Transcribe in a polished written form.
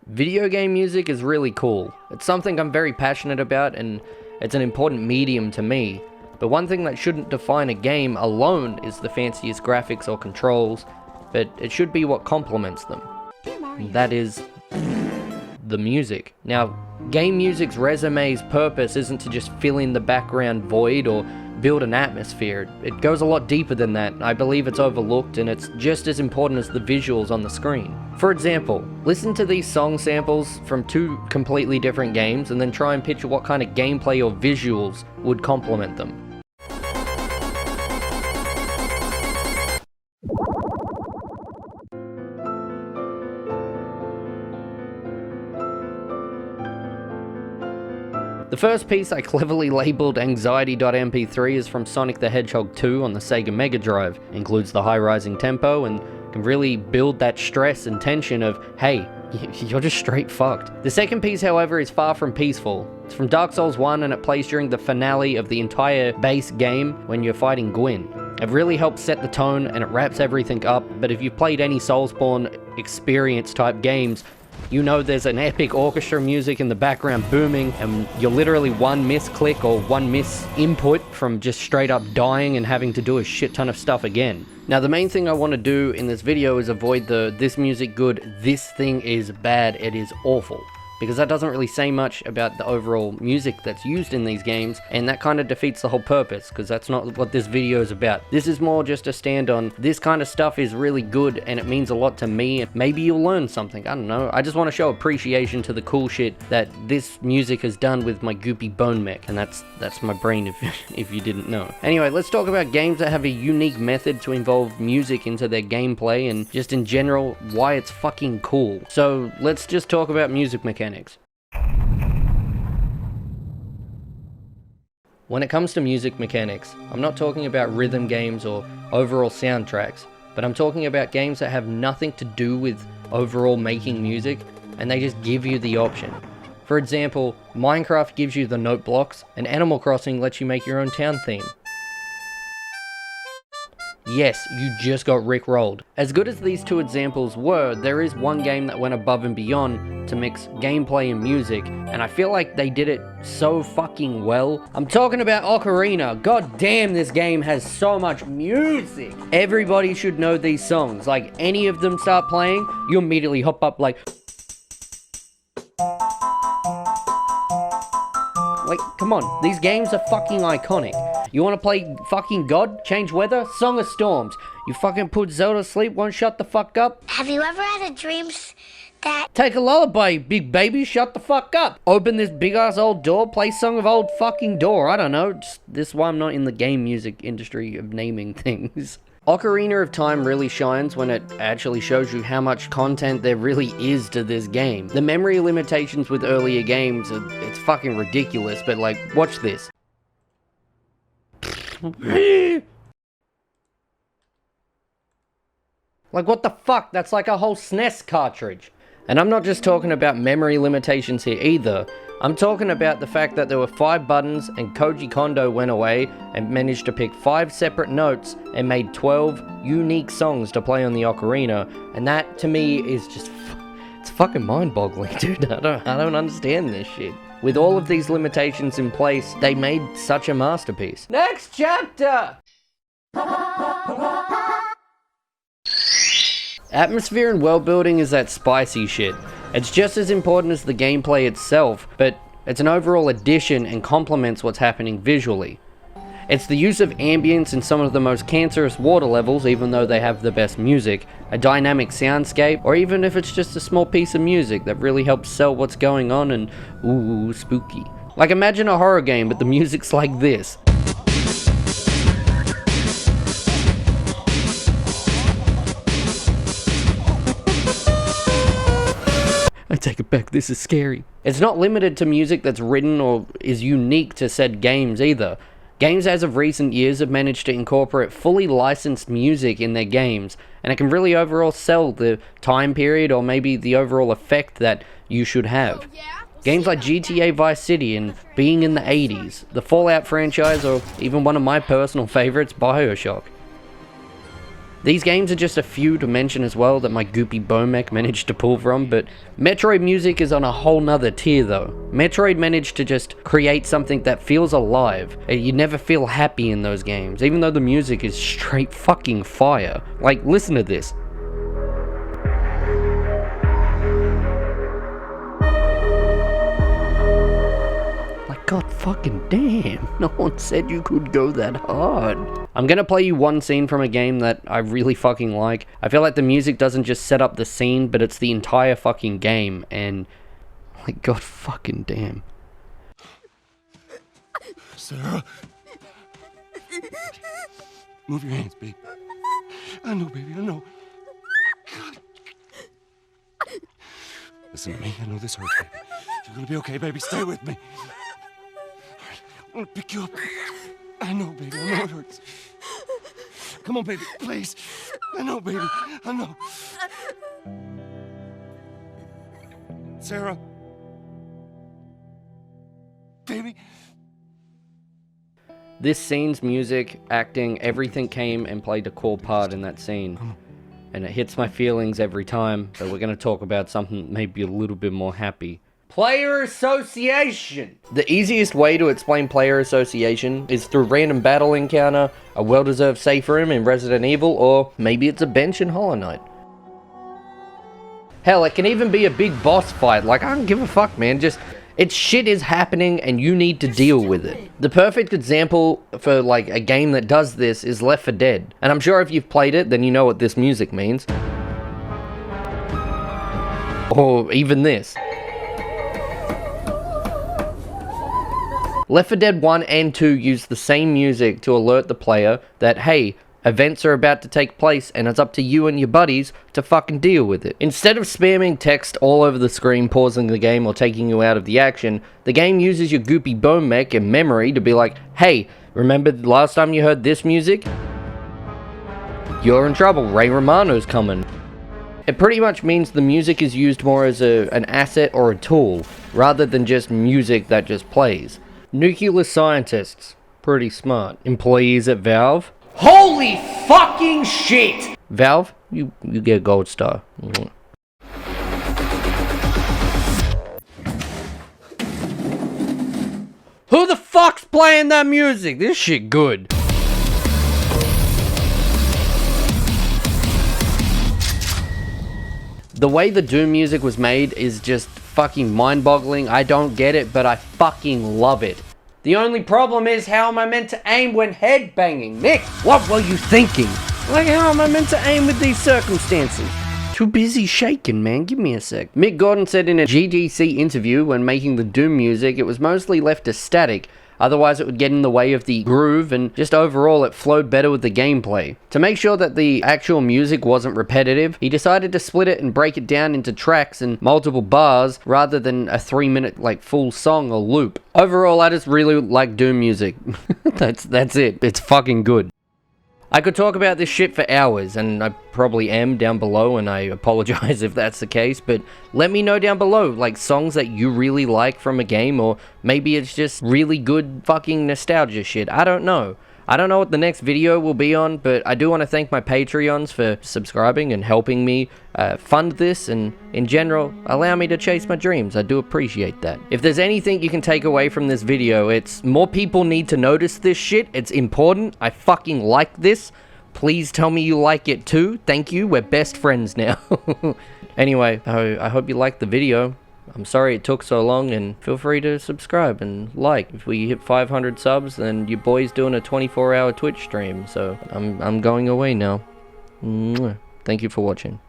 Video game music is really cool. It's something I'm very passionate about and it's an important medium to me. But one thing that shouldn't define a game alone is the fanciest graphics or controls, but it should be what complements them. And that is the music. Now, game music's resume's purpose isn't to just fill in the background void or build an atmosphere. It goes a lot deeper than that. I believe it's overlooked and it's just as important as the visuals on the screen. For example, listen to these song samples from two completely different games and then try and picture what kind of gameplay or visuals would complement them. The first piece I cleverly labelled Anxiety.mp3 is from Sonic the Hedgehog 2 on the Sega Mega Drive. It includes the high rising tempo and can really build that stress and tension of, hey, you're just straight fucked. The second piece, however, is far from peaceful. It's from Dark Souls 1 and it plays during the finale of the entire base game when you're fighting Gwyn. It really helps set the tone and it wraps everything up, but if you've played any Soulsborne experience type games, you know there's an epic orchestra music in the background booming and you're literally one misclick or one misinput from just straight up dying and having to do a shit ton of stuff again. Now the main thing I want to do in this video is avoid the this music good, this thing is bad, it is awful. Because that doesn't really say much about the overall music that's used in these games, and that kind of defeats the whole purpose, because that's not what this video is about. This is more just a stand on, this kind of stuff is really good, and it means a lot to me, and maybe you'll learn something, I don't know. I just want to show appreciation to the cool shit that this music has done with my goopy bone mech, and that's my brain if you didn't know. Anyway, let's talk about games that have a unique method to involve music into their gameplay, and just in general, why it's fucking cool. So, let's just talk about music mechanics. When it comes to music mechanics, I'm not talking about rhythm games or overall soundtracks, but I'm talking about games that have nothing to do with overall making music, and they just give you the option. For example, Minecraft gives you the note blocks, and Animal Crossing lets you make your own town theme. Yes, you just got rickrolled. As good as these two examples were, there is one game that went above and beyond to mix gameplay and music, and I feel like they did it so fucking well. I'm talking about Ocarina. God damn, this game has so much music. Everybody should know these songs. Like, any of them start playing, you immediately hop up like, come on, these games are fucking iconic. You wanna play fucking God? Change weather? Song of Storms. You fucking put Zelda to sleep, won't shut the fuck up? Have you ever had a dream that... Take a lullaby, big baby, shut the fuck up. Open this big ass old door, play Song of Old fucking Door. I don't know, just, this is why I'm not in the game music industry of naming things. Ocarina of Time really shines when it actually shows you how much content there really is to this game. The memory limitations with earlier games, it's fucking ridiculous, but like, watch this. Like, what the fuck? That's like a whole SNES cartridge. And I'm not just talking about memory limitations here either. I'm talking about the fact that there were 5 buttons and Koji Kondo went away and managed to pick 5 separate notes and made 12 unique songs to play on the Ocarina. And that, to me, is just... it's fucking mind-boggling, dude. I don't understand this shit. With all of these limitations in place, they made such a masterpiece. Next chapter! Atmosphere and world building is that spicy shit. It's just as important as the gameplay itself, but it's an overall addition and complements what's happening visually. It's the use of ambience in some of the most cancerous water levels, even though they have the best music, a dynamic soundscape, or even if it's just a small piece of music that really helps sell what's going on and, ooh, spooky. Like, imagine a horror game, but the music's like this. I take it back, this is scary. It's not limited to music that's written or is unique to said games either. Games as of recent years have managed to incorporate fully licensed music in their games, and it can really overall sell the time period or maybe the overall effect that you should have. Games like GTA Vice City and being in the 80s, the Fallout franchise, or even one of my personal favorites, BioShock. These games are just a few to mention as well that my goopy Bomek managed to pull from, but Metroid music is on a whole nother tier though. Metroid managed to just create something that feels alive. You never feel happy in those games, even though the music is straight fucking fire. Like, listen to this. God fucking damn, no one said you could go that hard. I'm gonna play you one scene from a game that I really fucking like. I feel like the music doesn't just set up the scene, but it's the entire fucking game, and like, God fucking damn. Sarah. Move your hands, babe. I know, baby, I know. God. Listen to me, I know this hurts, baby. You're gonna be okay, baby, stay with me. I'm gonna pick you up. I know, baby. I know it hurts. Come on, baby. Please. I know, baby. I know. Sarah. Baby. This scene's music, acting, everything came and played a core part in that scene. And it hits my feelings every time, but we're gonna talk about something maybe a little bit more happy. Player association! The easiest way to explain player association is through random battle encounter, a well-deserved safe room in Resident Evil, or maybe it's a bench in Hollow Knight. Hell, it can even be a big boss fight. Like, I don't give a fuck, man. Just, it's shit is happening and you need to deal with it. The perfect example for like a game that does this is Left 4 Dead. And I'm sure if you've played it, then you know what this music means. Or even this. Left 4 Dead 1 and 2 use the same music to alert the player that, hey, events are about to take place and it's up to you and your buddies to fucking deal with it. Instead of spamming text all over the screen, pausing the game or taking you out of the action, the game uses your goopy Bomek and memory to be like, hey, remember the last time you heard this music? You're in trouble, Ray Romano's coming. It pretty much means the music is used more as an asset or a tool, rather than just music that just plays. Nuclear scientists, pretty smart. Employees at Valve, holy fucking shit! Valve, you get a gold star. Who the fuck's playing that music? This shit good. The way the Doom music was made is just fucking mind-boggling. I don't get it, but I fucking love it. The only problem is, how am I meant to aim when headbanging? Nick, what were you thinking? Like, how am I meant to aim with these circumstances? Too busy shaking, man. Give me a sec. Mick Gordon said in a GDC interview when making the Doom music, it was mostly left as static. Otherwise, it would get in the way of the groove, and just overall, it flowed better with the gameplay. To make sure that the actual music wasn't repetitive, he decided to split it and break it down into tracks and multiple bars, rather than a 3-minute, like, full song or loop. Overall, I just really like Doom music. That's it. It's fucking good. I could talk about this shit for hours, and I probably am down below, and I apologize if that's the case, but let me know down below, like, songs that you really like from a game, or maybe it's just really good fucking nostalgia shit. I don't know. I don't know what the next video will be on, but I do want to thank my Patreons for subscribing and helping me fund this, and in general, allow me to chase my dreams. I do appreciate that. If there's anything you can take away from this video, it's more people need to notice this shit. It's important. I fucking like this. Please tell me you like it too. Thank you. We're best friends now. Anyway, I hope you liked the video. I'm sorry it took so long, and feel free to subscribe and like. If we hit 500 subs, then your boy's doing a 24-hour Twitch stream, so I'm going away now. Thank you for watching.